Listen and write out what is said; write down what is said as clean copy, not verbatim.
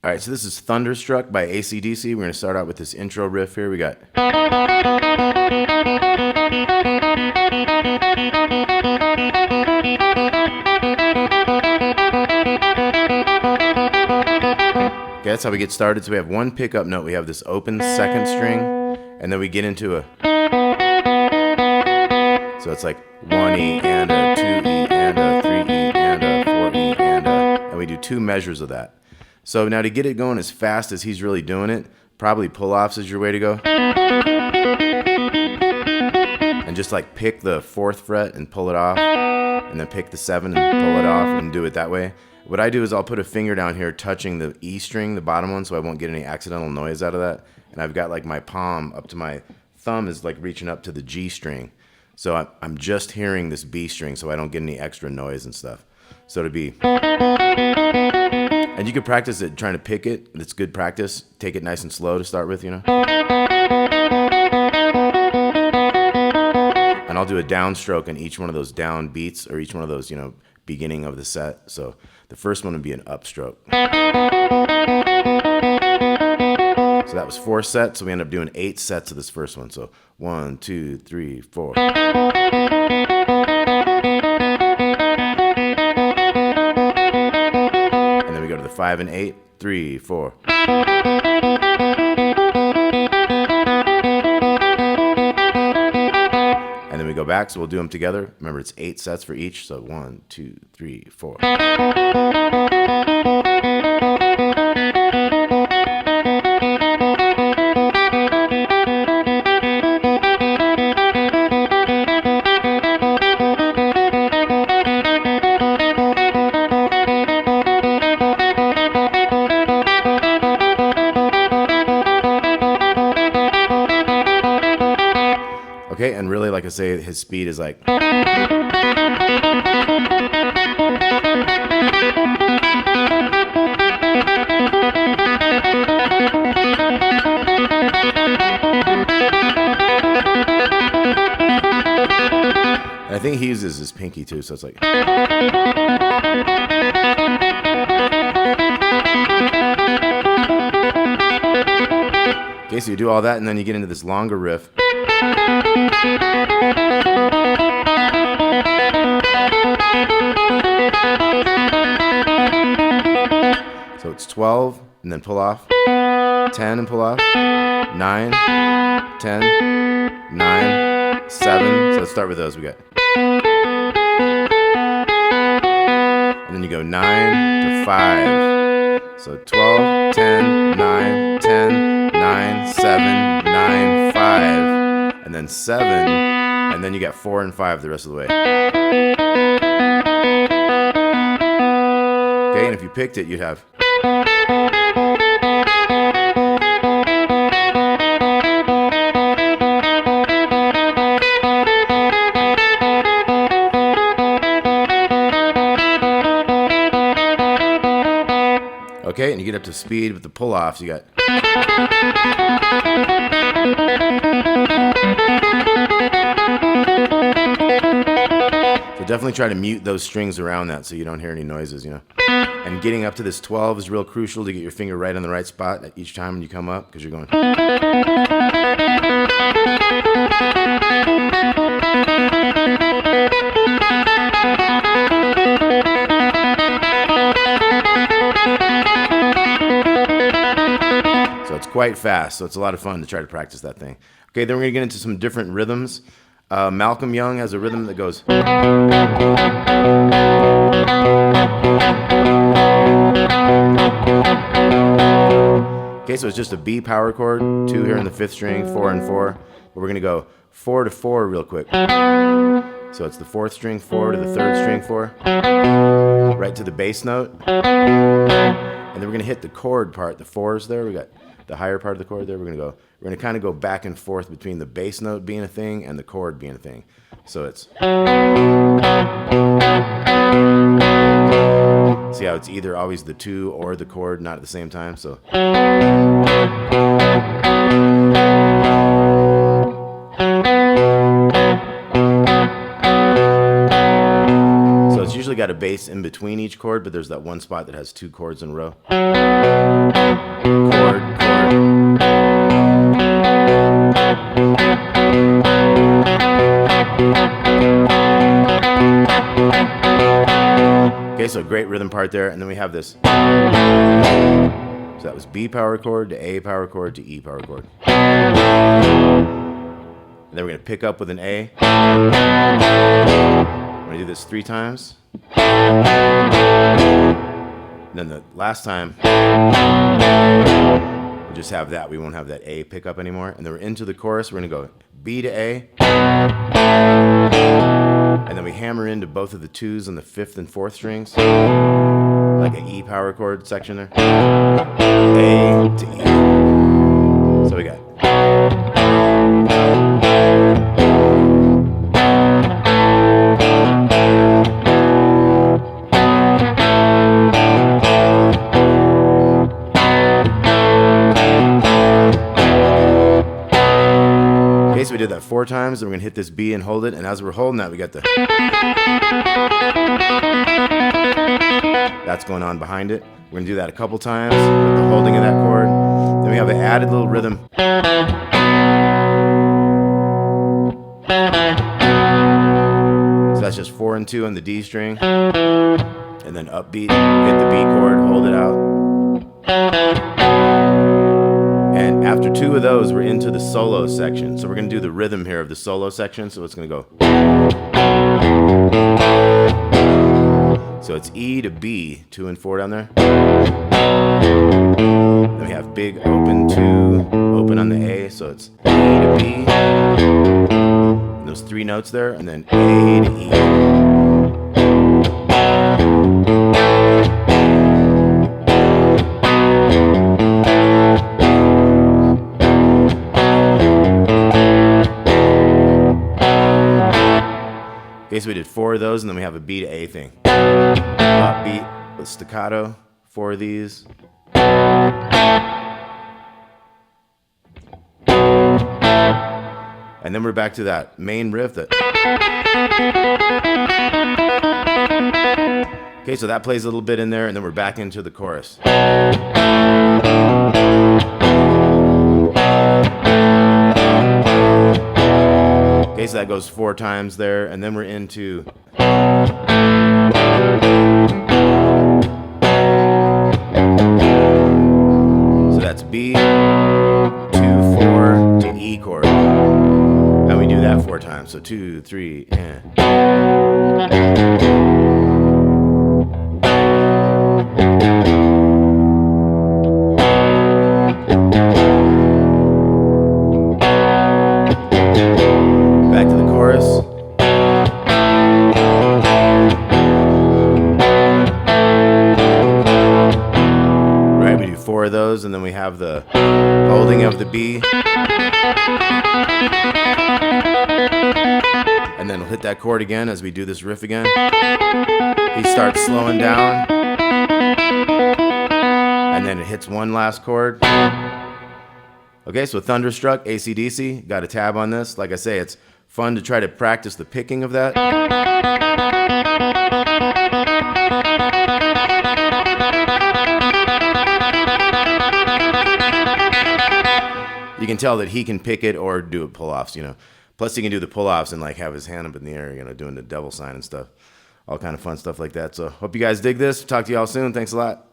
All right, so this is Thunderstruck by AC/DC. We're going to start out with this intro riff here. We got. Okay, that's how we get started. So we have one pickup note. We have this open second string, and then we get into a. So it's like 1E and a 2E and a 3E and a 4E and we do two measures of that. So now to get it going as fast as he's really doing it, probably pull-offs is your way to go. And just like pick the 4th fret and pull it off, and then pick the 7 and pull it off and do it that way. What I do is I'll put a finger down here touching the E string, the bottom one, so I won't get any accidental noise out of that. And I've got like my palm up to my thumb is like reaching up to the G string. So I'm just hearing this B string so I don't get any extra noise and stuff. So to be, and you can practice it trying to pick it. It's good practice. Take it nice and slow to start with, you know. And I'll do a downstroke on each one of those down beats or each one of those, you know, beginning of the set. So the first one would be an upstroke. So that was 4 sets, so we end up doing 8 sets of this first one. So 1, 2, 3, 4. And then we go to the 5 and 8, 3, 4. And then we go back, so we'll do them together. Remember, it's 8 sets for each, so 1, 2, 3, 4. Okay, and really, like I say, his speed is like. And I think he uses his pinky too, so it's like. Okay, so you do all that, and then you get into this longer riff. So it's 12 and then pull off, 10 and pull off, 9, 10, 9, 7. So let's start with those. We got. And then you go 9 to 5. So 12, 10, 9, 10, 9, 7, 9, 5. And then 7, and then you got 4 and 5 the rest of the way. Okay, and if you picked it, you'd have. Okay, and you get up to speed with the pull-offs, you got. So definitely try to mute those strings around that so you don't hear any noises, you know. And getting up to this 12 is real crucial to get your finger right on the right spot each time when you come up, because you're going. So it's quite fast, so it's a lot of fun to try to practice that thing. Okay, then we're going to get into some different rhythms. Malcomb Young has a rhythm that goes. Okay, so it's just a B power chord, 2 here in the 5th string, 4 and 4. But we're going to go 4 to 4 real quick. So it's the 4th string 4 to the 3rd string 4, right to the bass note. And then we're going to hit the chord part, the 4s there. We got the higher part of the chord there. We're going to kind of go back and forth between the bass note being a thing and the chord being a thing. So it's. See how it's either always the 2 or the chord, not at the same time. So. usually got a bass in between each chord, but there's that one spot that has 2 chords in a row. Chord, chord. Okay, so great rhythm part there, and then we have this. So that was B power chord to A power chord to E power chord. And then we're going to pick up with an A. We're going to do this 3 times. And then the last time, we'll just have that. We won't have that A pick up anymore. And then we're into the chorus. We're going to go B to A. And then we hammer into both of the 2s on the 5th and 4th strings. Like an E power chord section there. A to E. So we got. Okay, so we did that 4 times, and we're going to hit this B and hold it, and as we're holding that, we got the... That's going on behind it. We're going to do that a couple times with the holding of that chord. Then we have an added little rhythm. So that's just 4 and 2 on the D string, and then upbeat, hit the B chord, hold it out. And after 2 of those, we're into the solo section. So we're going to do the rhythm here of the solo section. So it's going to go. So it's E to B, 2 and 4 down there. Then we have big open 2, open on the A. So it's E to B. And those 3 notes there, and then A to E. Okay, so we did 4 of those, and then we have a B to A thing. Upbeat with staccato, 4 of these. And then we're back to that main riff. Okay, so that plays a little bit in there, and then we're back into the chorus. Okay, so that goes 4 times there, and then we're into... So that's B, 2, 4 to E chord. And we do that 4 times, so 2, 3, and... Back to the chorus. Right, we do 4 of those, and then we have the holding of the B. And then we'll hit that chord again as we do this riff again. He starts slowing down. And then it hits one last chord. Okay, so Thunderstruck, AC/DC, got a tab on this. Like I say, it's fun to try to practice the picking of that. You can tell that he can pick it or do it pull-offs, you know. Plus he can do the pull-offs and like have his hand up in the air, you know, doing the devil sign and stuff. All kind of fun stuff like that. So hope you guys dig this. Talk to y'all soon. Thanks a lot.